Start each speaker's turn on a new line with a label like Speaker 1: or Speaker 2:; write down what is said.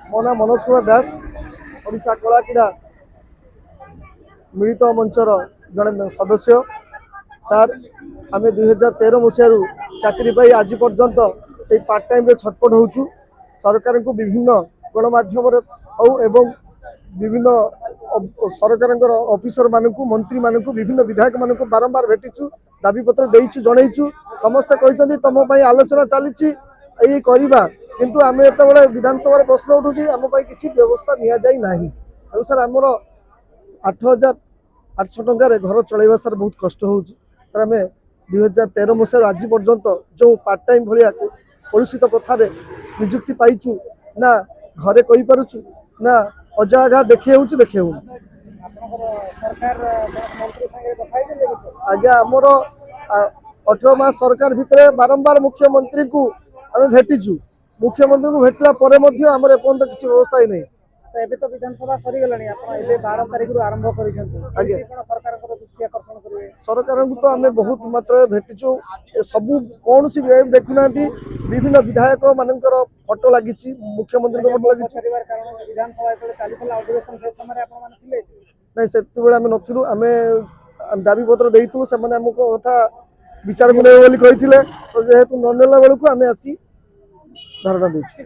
Speaker 1: मो ना मनोज कुमार दास ओडिशा कला क्रीड़ा मिलित मंचर जड़े सदस्य सार आम 2013 मसीह चाकरी आज पर्यंत से पार्ट टाइम छटपट होचु सरकार को विभिन्न गणमाध्यम एवं विभिन्न सरकार ऑफिसर मानक मंत्री मानक विभिन्न विधायक मानक बारंबार भेटीचु दाबी पत्र देइचु जनइचु समस्ते कहते तुम आलोचना चली करवा किंतु आम जो विधानसभा प्रश्न उठुची आम किसी व्यवस्था नि जाई नाही तेणु सर आमर 8,800 टकर घर चलैवा सर बहुत कष्ट हो सर आम 2013 मसीह आज पर्यंत जो पार्ट टाइम भाया कलुषित प्रथार निजुक्ति पाइचु ना घरे कही पारुचु ना अजागा देखे देखे आज्ञा आमर 18 मास सरकार भितर बारंबार मुख्यमंत्री को आम भेटीचु मुख्यमंत्री को भेटला आमर एपर्यंत किसी व्यवस्था ही नहीं
Speaker 2: तो विधानसभा सरी गलानी आपण एबे 12 तारिख रु आरंभ करिसंती आगे कोन सरकार को दृष्टि आकर्षण करिवे
Speaker 1: सरकार को तो आम बहुत मात्रा भेटीचु सब कौन सी देखुना विभिन्न विधायक मानकर फोटो लगी मुख्यमंत्री फोटो लगी
Speaker 2: विधानसभा चलता अधिवेशन से समय आपण माने थिले
Speaker 1: नहीं से आम नथिलु आम दाबी पत्र देइतु से माने हमको कथा विचार को नै बोली कहिथिले तो जेहेतु न नेला बेलू आम आसी धारणा देछु।